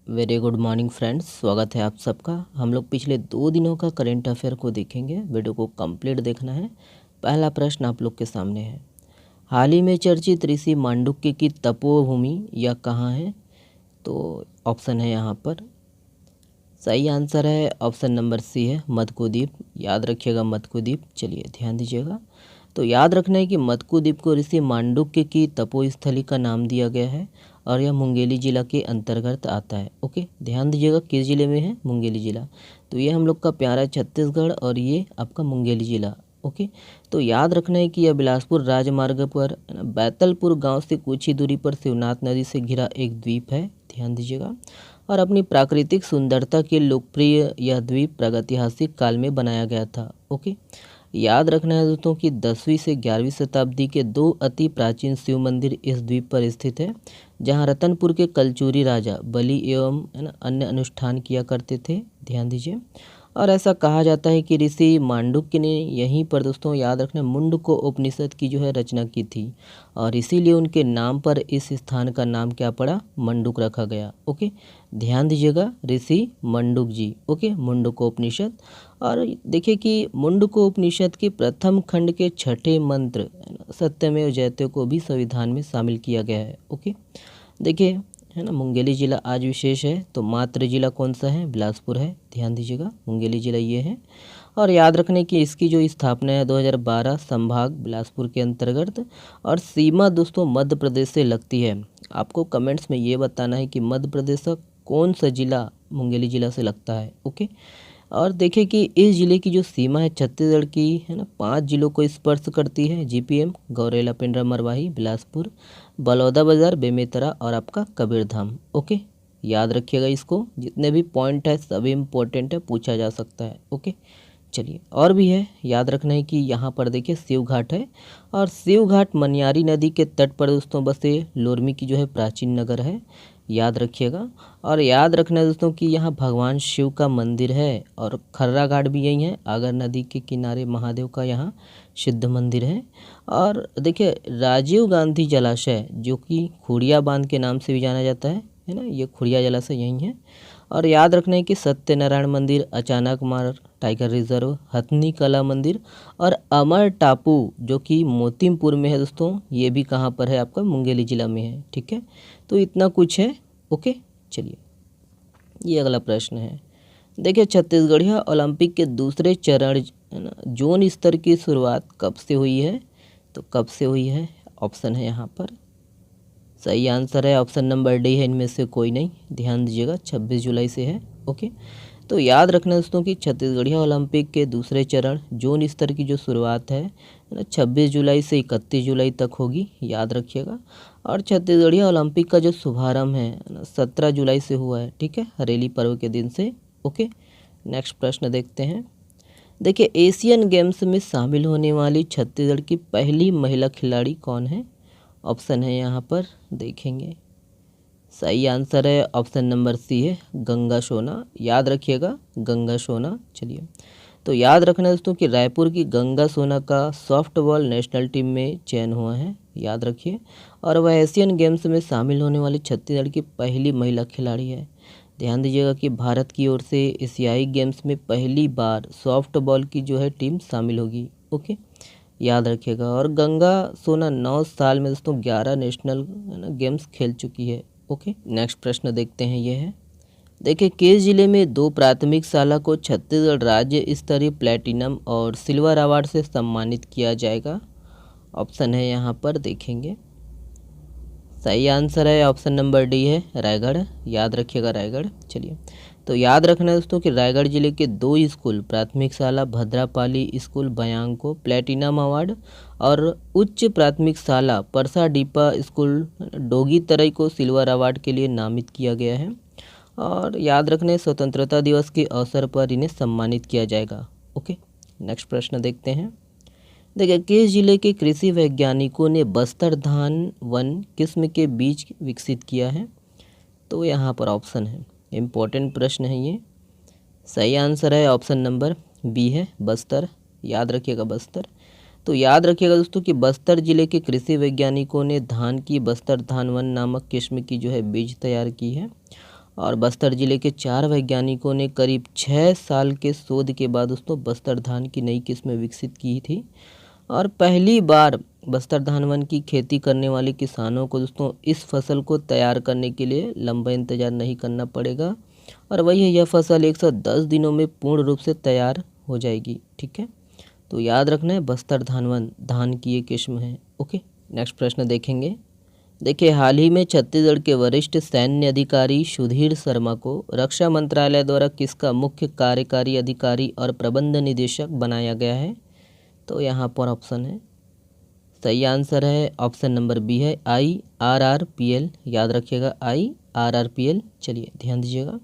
Very good morning friends, स्वागत है आप सबका। हम लोग पिछले 2 दिनों का करेंट अफेयर को देखेंगे। वीडियो को कंप्लीट देखना है। पहला प्रश्न आप लोग के सामने है, हाल ही में चर्चित ऋषि मांडुक्य की तपोभूमि यह कहाँ है? तो ऑप्शन है यहाँ पर, सही आंसर है ऑप्शन नंबर सी है, मदकुद्वीप। याद रखिएगा मदकुद्वीप। चलिए ध्यान दीजिएगा। तो याद रखना है कि मदकुद्वीप को ऋषि मांडुक्य की तपोस्थली का नाम दिया गया है और यह मुंगेली जिला के अंतर्गत आता है। ओके, ध्यान दीजिएगा किस जिले में है? मुंगेली जिला। तो ये हम लोग का प्यारा छत्तीसगढ़ और ये आपका मुंगेली जिला। ओके, तो याद रखना है कि यह बिलासपुर राजमार्ग पर बैतलपुर गांव से कुछ ही दूरी पर शिवनाथ नदी से घिरा एक द्वीप है। ध्यान दीजिएगा। और अपनी प्राकृतिक सुंदरता के लोकप्रिय यह द्वीप प्रागैतिहासिक काल में बनाया गया था। ओके, याद रखना है दोस्तों कि 10वीं से 11वीं शताब्दी के 2 अति प्राचीन शिव मंदिर इस द्वीप पर स्थित है, जहां रतनपुर के कलचुरी राजा बलि एवं अन्य अनुष्ठान किया करते थे। ध्यान दीजिए। और ऐसा कहा जाता है कि ऋषि मांडुक्य ने यहीं पर दोस्तों याद रखना मुंडको उपनिषद की जो है रचना की थी और इसीलिए उनके नाम पर इस स्थान का नाम क्या पड़ा? मंडुक रखा गया। ओके, ध्यान दीजिएगा, ऋषि मंडुक जी। ओके, मुंडको उपनिषद। और देखिए कि मुंडको उपनिषद के प्रथम खंड के छठे मंत्र सत्यमेव जयते को भी संविधान में शामिल किया गया है। ओके, देखिए है ना, मुंगेली जिला आज विशेष है, तो मातृ जिला कौन सा है? बिलासपुर है। ध्यान दीजिएगा, मुंगेली जिला ये है। और याद रखने की इसकी जो स्थापना है 2012 संभाग बिलासपुर के अंतर्गत और सीमा दोस्तों मध्य प्रदेश से लगती है। आपको कमेंट्स में ये बताना है कि मध्य प्रदेश का कौन सा जिला मुंगेली जिला से लगता है। ओके, और देखिए कि इस जिले की जो सीमा है छत्तीसगढ़ की है ना 5 जिलों को स्पर्श करती है। जीपीएम, गौरेला, पिंडरा, मरवाही, बिलासपुर, बलौदाबाजार, बेमेतरा और आपका कबीरधाम। ओके, याद रखिएगा इसको। जितने भी पॉइंट है सभी इम्पोर्टेंट है, पूछा जा सकता है। ओके, चलिए और भी है। याद रखना है कि यहाँ पर देखिए शिव घाट है और शिव घाट मनियारी नदी के तट पर दोस्तों बसे लोरमी की जो है प्राचीन नगर है। याद रखिएगा। और याद रखना है दोस्तों कि यहाँ भगवान शिव का मंदिर है और खर्रा घाट भी यही है। आगर नदी के किनारे महादेव का यहाँ सिद्ध मंदिर है। और देखिए राजीव गांधी जलाशय जो कि खुड़िया बांध के नाम से भी जाना जाता है ना, ये खुड़िया जलाशय यही है। और याद रखना है कि सत्यनारायण मंदिर, अचानक मार टाइगर रिजर्व, हथनी कला मंदिर और अमर टापू जो कि मोतीमपुर में है दोस्तों, ये भी कहाँ पर है? आपका मुंगेली जिला में है। ठीक है, तो इतना कुछ है। ओके, चलिए ये अगला प्रश्न है। देखिए छत्तीसगढ़िया ओलंपिक के दूसरे चरण जोन स्तर की शुरुआत कब से हुई है? तो कब से हुई है? ऑप्शन है यहाँ पर, सही आंसर है ऑप्शन नंबर डी है, इनमें से कोई नहीं। ध्यान दीजिएगा, 26 जुलाई से है। ओके, तो याद रखना दोस्तों कि छत्तीसगढ़िया ओलंपिक के दूसरे चरण जोन स्तर की जो शुरुआत है ना 26 जुलाई से 31 जुलाई तक होगी। याद रखिएगा। और छत्तीसगढ़िया ओलंपिक का जो शुभारंभ है ना 17 जुलाई से हुआ है। ठीक है, हरेली पर्व के दिन से। ओके, नेक्स्ट प्रश्न देखते हैं। देखिए एशियन गेम्स में शामिल होने वाली छत्तीसगढ़ की पहली महिला खिलाड़ी कौन है? ऑप्शन है यहाँ पर, देखेंगे। सही आंसर है ऑप्शन नंबर सी है, गंगा सोना। याद रखिएगा, गंगा सोना। चलिए, तो याद रखना दोस्तों कि रायपुर की गंगा सोना का सॉफ्टबॉल नेशनल टीम में चयन हुआ है। याद रखिए। और वह एशियन गेम्स में शामिल होने वाली छत्तीसगढ़ की पहली महिला खिलाड़ी है। ध्यान दीजिएगा कि भारत की ओर से एशियाई गेम्स में पहली बार सॉफ्टबॉल की जो है टीम शामिल होगी। ओके, याद रखिएगा। और गंगा सोना 9 साल में दोस्तों 11 नेशनल गेम्स खेल चुकी है। ओके, नेक्स्ट प्रश्न देखते हैं, ये है। देखिए किस जिले में 2 प्राथमिक शाला को छत्तीसगढ़ राज्य स्तरीय प्लेटिनम और सिल्वर अवार्ड से सम्मानित किया जाएगा? ऑप्शन है यहाँ पर, देखेंगे। सही आंसर है ऑप्शन नंबर डी है, रायगढ़। याद रखिएगा, रायगढ़। चलिए, तो याद रखना है दोस्तों कि रायगढ़ जिले के 2 स्कूल प्राथमिक शाला भद्रापाली स्कूल बयांग को प्लेटिनम अवार्ड और उच्च प्राथमिक शाला परसा डीपा स्कूल डोगी तरई को सिल्वर अवार्ड के लिए नामित किया गया है। और याद रखने स्वतंत्रता दिवस के अवसर पर इन्हें सम्मानित किया जाएगा। ओके, नेक्स्ट प्रश्न देखते हैं। देखिए किस जिले के कृषि वैज्ञानिकों ने बस्तर धान वन किस्म के बीज विकसित किया है? तो यहाँ पर ऑप्शन है, इम्पोर्टेंट प्रश्न है ये। सही आंसर है ऑप्शन नंबर बी है, बस्तर। याद रखिएगा, बस्तर। तो याद रखिएगा दोस्तों कि बस्तर जिले के कृषि वैज्ञानिकों ने धान की बस्तर धान वन नामक किस्म की जो है बीज तैयार की है। और बस्तर जिले के 4 वैज्ञानिकों ने करीब 6 साल के शोध के बाद दोस्तों बस्तर धान की नई किस्में विकसित की थी। और पहली बार बस्तर धान वन की खेती करने वाले किसानों को दोस्तों इस फसल को तैयार करने के लिए लंबा इंतजार नहीं करना पड़ेगा। और वही है, यह फसल 110 दिनों में पूर्ण रूप से तैयार हो जाएगी। ठीक है, तो याद रखना है बस्तर धान वन धान की ये किस्म है। ओके, नेक्स्ट प्रश्न देखेंगे। देखिए, हाल ही में छत्तीसगढ़ के वरिष्ठ सैन्य अधिकारी सुधीर शर्मा को रक्षा मंत्रालय द्वारा किसका मुख्य कार्यकारी अधिकारी और प्रबंध निदेशक बनाया गया है? तो यहाँ पर ऑप्शन है, सही आंसर है ऑप्शन नंबर बी है IRRPL। याद रखिएगा IRRPL। चलिए ध्यान दीजिएगा।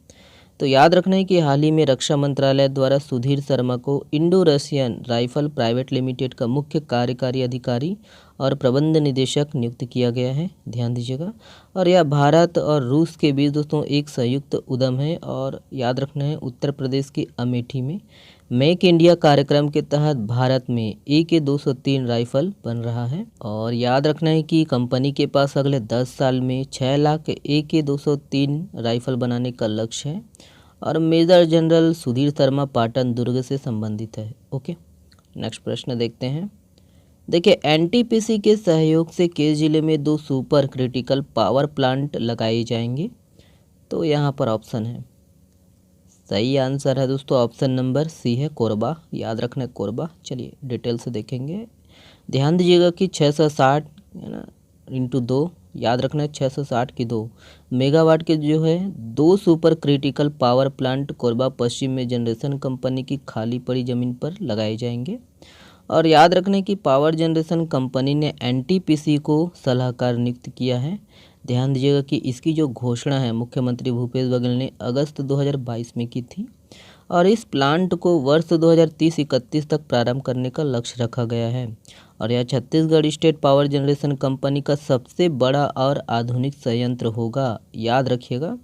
तो याद रखना है कि हाल ही में रक्षा मंत्रालय द्वारा सुधीर शर्मा को Indo Russian rifle private limited का मुख्य कार्यकारी अधिकारी और प्रबंध निदेशक नियुक्त किया गया है। ध्यान दीजिएगा। और यह भारत और रूस के बीच दोस्तों एक संयुक्त उद्यम है। और याद रखना है उत्तर प्रदेश के अमेठी में मेक इंडिया कार्यक्रम के तहत भारत में AK-203 राइफल बन रहा है। और याद रखना है कि कंपनी के पास अगले 10 साल में 6 लाख AK-203 राइफल बनाने का लक्ष्य है। और मेजर जनरल सुधीर शर्मा पाटन दुर्ग से संबंधित है। ओके, नेक्स्ट प्रश्न देखते हैं। देखिए, NTPC के सहयोग से किस जिले में 2 सुपर क्रिटिकल पावर प्लांट लगाए जाएंगे? तो यहाँ पर ऑप्शन है, सही आंसर है दोस्तों ऑप्शन नंबर सी है कोरबा। याद रखना है कोरबा। चलिए डिटेल से देखेंगे। ध्यान दीजिएगा कि 660 है ना इंटू 2, याद रखना है 660 की 2 मेगावाट के जो है 2 super critical power plant Korba पश्चिम में जनरेशन कंपनी की खाली पड़ी ज़मीन पर लगाए जाएंगे। और याद रखने की पावर जनरेशन कंपनी ने NTPC को सलाहकार नियुक्त किया है। ध्यान दीजिएगा कि इसकी जो घोषणा है मुख्यमंत्री भूपेश बघेल ने अगस्त 2022 में की थी। और इस प्लांट को वर्ष 2030-31 तक प्रारंभ करने का लक्ष्य रखा गया है। और यह Chhattisgarh state power generation company का सबसे बड़ा और आधुनिक संयंत्र होगा। याद रखिएगा।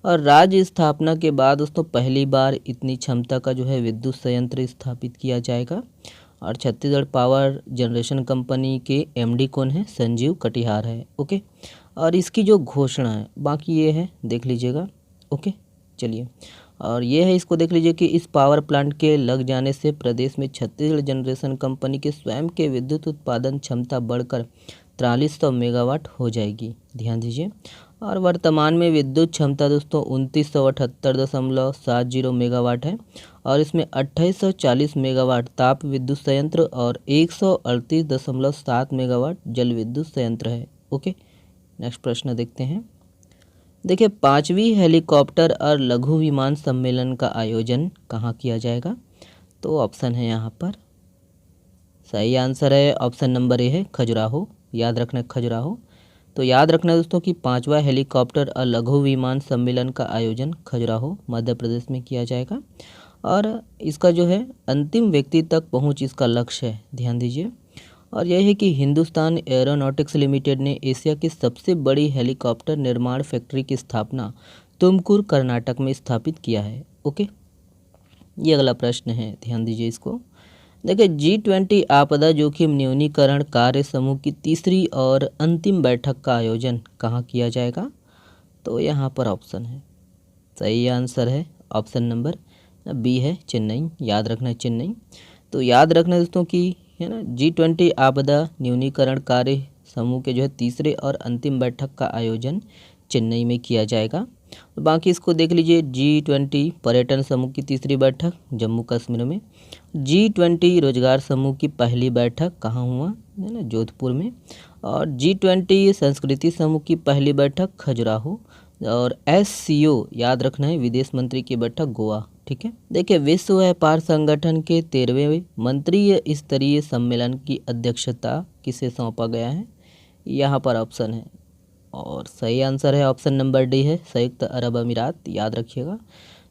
और राज्य स्थापना के बाद दोस्तों पहली बार इतनी क्षमता का जो है विद्युत संयंत्र स्थापित किया जाएगा। और छत्तीसगढ़ पावर जनरेशन कंपनी के MD कौन है? संजीव कटिहार है। ओके, और इसकी जो घोषणा है बाकी ये है, देख लीजिएगा। ओके, चलिए, और ये है, इसको देख लीजिए कि इस पावर प्लांट के लग जाने से प्रदेश में छत्तीसगढ़ जनरेशन कंपनी के स्वयं के विद्युत उत्पादन क्षमता बढ़कर 4300 मेगावाट हो जाएगी। ध्यान दीजिए। और वर्तमान में विद्युत क्षमता दोस्तों 2978.70 मेगावाट है। और इसमें 2840 मेगावाट ताप विद्युत संयंत्र और 138.7 मेगावाट जल विद्युत संयंत्र है। ओके, नेक्स्ट प्रश्न देखते हैं। देखिए, 5वीं हेलीकॉप्टर और लघु विमान सम्मेलन का आयोजन कहाँ किया जाएगा? तो ऑप्शन है यहाँ पर, सही आंसर है ऑप्शन नंबर ए है खजुराहो। याद रखना खजुराहो। तो याद रखना दोस्तों कि 5वां हेलीकॉप्टर और लघु विमान सम्मेलन का आयोजन खजुराहो मध्य प्रदेश में किया जाएगा। और इसका जो है अंतिम व्यक्ति तक पहुंच इसका लक्ष्य है। ध्यान दीजिए। और यह है कि हिंदुस्तान एरोनॉटिक्स लिमिटेड ने एशिया की सबसे बड़ी हेलीकॉप्टर निर्माण फैक्ट्री की स्थापना तुमकुर कर्नाटक में स्थापित किया है। ओके, ये अगला प्रश्न है, ध्यान दीजिए इसको। देखिए, G20 आपदा जोखिम न्यूनीकरण कार्य समूह की तीसरी और अंतिम बैठक का आयोजन कहाँ किया जाएगा? तो यहाँ पर ऑप्शन है, सही आंसर है ऑप्शन नंबर बी है चेन्नई। याद रखना है चेन्नई। तो याद रखना दोस्तों कि है ना G20 आपदा न्यूनीकरण कार्य समूह के जो है तीसरे और अंतिम बैठक का आयोजन चेन्नई में किया जाएगा। बाकी इसको देख लीजिए। G20 पर्यटन समूह की तीसरी बैठक जम्मू कश्मीर में। G20 रोजगार समूह की पहली बैठक कहाँ हुआ? है ना जोधपुर में। और G20 संस्कृति समूह की पहली बैठक खजुराहो। और SCO याद रखना है विदेश मंत्री की बैठक गोवा। ठीक है। देखिए, विश्व व्यापार संगठन के 13वें मंत्रिय स्तरीय सम्मेलन की अध्यक्षता किसे सौंपा गया है? यहाँ पर ऑप्शन है, और सही आंसर है ऑप्शन नंबर डी है संयुक्त अरब अमीरात। याद रखिएगा।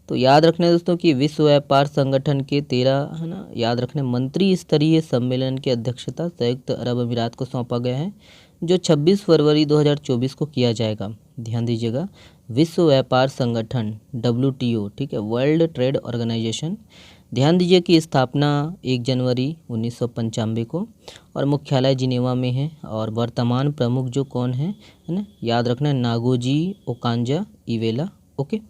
तो याद रखना दोस्तों कि विश्व व्यापार संगठन के 13 है ना याद रखना मंत्री स्तरीय सम्मेलन की अध्यक्षता संयुक्त अरब अमीरात को सौंपा गया है, जो 26 फरवरी 2024 को किया जाएगा। ध्यान दीजिएगा। विश्व व्यापार संगठन WTO, ठीक है, वर्ल्ड ट्रेड ऑर्गेनाइजेशन। ध्यान दीजिए कि स्थापना 1 जनवरी 1995 को और मुख्यालय जिनेवा में है। और वर्तमान प्रमुख जो कौन है ना याद रखना नागोजी ओकांजा इवेला। ओके।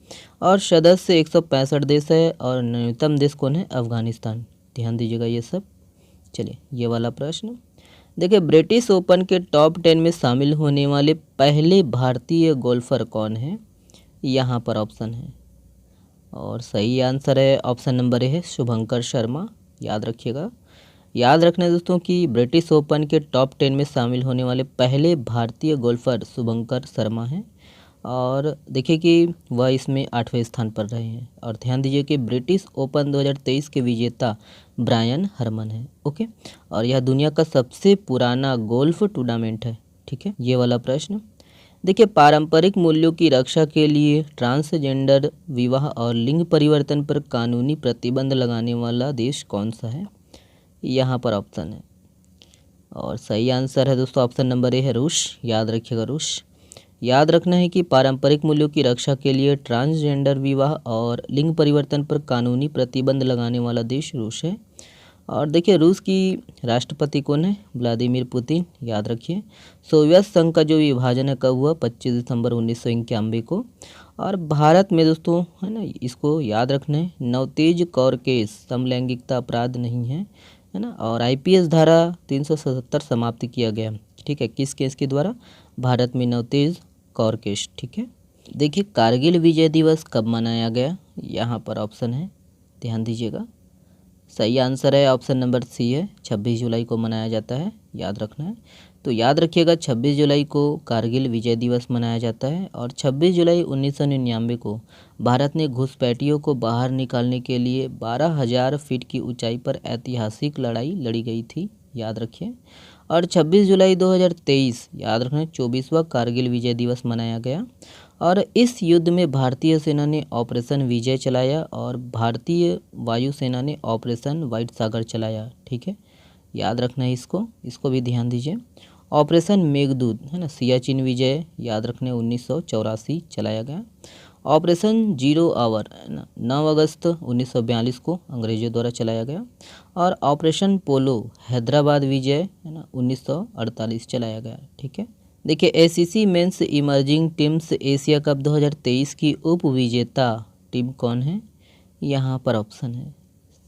और सदस्य 165 देश है और न्यूनतम देश कौन है? अफगानिस्तान। ध्यान दीजिएगा ये सब। चलिए ये वाला प्रश्न देखिए, ब्रिटिश ओपन के टॉप 10 में शामिल होने वाले पहले भारतीय गोल्फर कौन है? यहाँ पर ऑप्शन है और सही आंसर है ऑप्शन नंबर ए है शुभंकर शर्मा। याद रखिएगा। याद रखना है दोस्तों कि ब्रिटिश ओपन के टॉप 10 में शामिल होने वाले पहले भारतीय गोल्फर शुभंकर शर्मा हैं और देखिए कि वह इसमें 8वें स्थान पर रहे हैं। और ध्यान दीजिए कि ब्रिटिश ओपन 2023 के विजेता ब्रायन हरमन है। ओके। और यह दुनिया का सबसे पुराना गोल्फ टूर्नामेंट है। ठीक है। ये वाला प्रश्न देखिए, पारंपरिक मूल्यों की रक्षा के लिए ट्रांसजेंडर विवाह और लिंग परिवर्तन पर कानूनी प्रतिबंध लगाने वाला देश कौन सा है? यहाँ पर ऑप्शन है और सही आंसर है दोस्तों ऑप्शन नंबर ए है रूस। याद रखिएगा रूस। याद रखना है कि पारंपरिक मूल्यों की रक्षा के लिए ट्रांसजेंडर विवाह और लिंग परिवर्तन पर कानूनी प्रतिबंध लगाने वाला देश रूस है। और देखिए रूस की राष्ट्रपति कौन है? Vladimir Putin. याद रखिए। सोवियत संघ का जो विभाजन है कब हुआ? 25 दिसंबर 1991 को। और भारत में दोस्तों है ना, इसको याद रखना है, नवतेज कौर केस समलैंगिकता अपराध नहीं है ना। और आईपीएस धारा 377 समाप्त किया गया। ठीक है। किस केस के द्वारा? भारत में नवतेज कौर केस। ठीक है। देखिए कारगिल विजय दिवस कब मनाया गया? यहाँ पर ऑप्शन है, ध्यान दीजिएगा। सही आंसर है ऑप्शन नंबर सी है 26 जुलाई को मनाया जाता है। याद रखना है। तो याद रखिएगा 26 जुलाई को कारगिल विजय दिवस मनाया जाता है। और 26 जुलाई 1999 को भारत ने घुसपैठियों को बाहर निकालने के लिए 12,000 फीट की ऊंचाई पर ऐतिहासिक लड़ाई लड़ी गई थी। याद रखिए। और 26 जुलाई 2023 याद रखना 24वां कारगिल विजय दिवस मनाया गया। और इस युद्ध में भारतीय सेना ने ऑपरेशन विजय चलाया और भारतीय वायुसेना ने ऑपरेशन व्हाइट सागर चलाया। ठीक है। याद रखना है इसको भी ध्यान दीजिए। ऑपरेशन मेघदूत है ना, सियाचिन विजय याद रखने 1984 चलाया गया। ऑपरेशन जीरो आवर है ना 9 अगस्त 1942 को अंग्रेजों द्वारा चलाया गया। और ऑपरेशन पोलो हैदराबाद विजय है ना 1948 चलाया गया। ठीक है। देखिए ACC men's emerging teams Asia cup 2023 की उप विजेता टीम कौन है? यहाँ पर ऑप्शन है,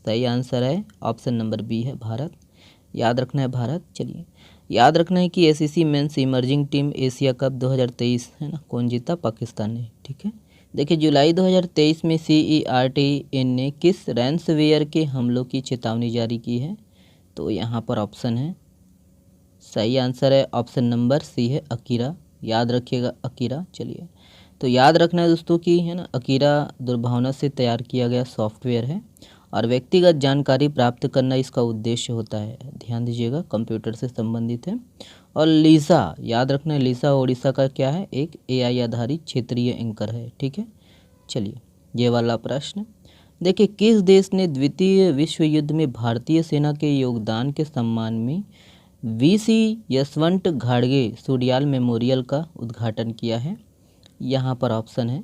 सही आंसर है ऑप्शन नंबर बी है भारत। याद रखना है भारत। चलिए याद रखना है कि ACC men's emerging team Asia cup 2023 है ना कौन जीता? पाकिस्तान ने। ठीक है। देखिए जुलाई 2023 में CERT ने किस रैंसमवेयर के हमलों की चेतावनी जारी की है? तो यहाँ पर ऑप्शन है, सही आंसर है ऑप्शन नंबर सी है अकीरा। याद रखिएगा अकीरा। चलिए तो याद रखना है दोस्तों कि है ना अकीरा दुर्भावना से तैयार किया गया सॉफ्टवेयर है और व्यक्तिगत जानकारी प्राप्त करना इसका उद्देश्य होता है। ध्यान दीजिएगा कंप्यूटर से संबंधित है। और लीसा याद रखना है, लीसा ओडिशा का क्या है? एक AI आधारित क्षेत्रीय एंकर है। ठीक है। चलिए ये वाला प्रश्न देखिए, किस देश ने द्वितीय विश्व युद्ध में भारतीय सेना के योगदान के सम्मान में VC यशवंत घाटगे सुडियाल मेमोरियल का उद्घाटन किया है? यहाँ पर ऑप्शन है,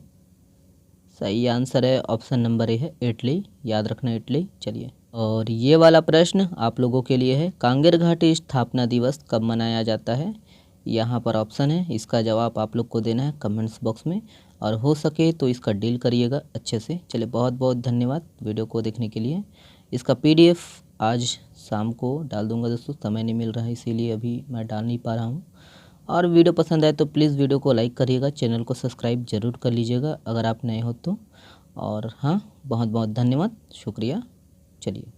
सही आंसर है ऑप्शन नंबर ए है इटली। याद रखना इटली। चलिए और ये वाला प्रश्न आप लोगों के लिए है, कांगेर घाटी स्थापना दिवस कब मनाया जाता है? यहाँ पर ऑप्शन है, इसका जवाब आप लोग को देना है कमेंट्स बॉक्स में और हो सके तो इसका डील करिएगा अच्छे से। चलिए बहुत बहुत धन्यवाद वीडियो को देखने के लिए। इसका PDF आज शाम को डाल दूंगा दोस्तों, समय नहीं मिल रहा है इसीलिए अभी मैं डाल नहीं पा रहा हूँ। और वीडियो पसंद आए तो प्लीज़ वीडियो को लाइक करिएगा, चैनल को सब्सक्राइब जरूर कर लीजिएगा अगर आप नए हो तो। और हाँ बहुत बहुत धन्यवाद, शुक्रिया। चलिए।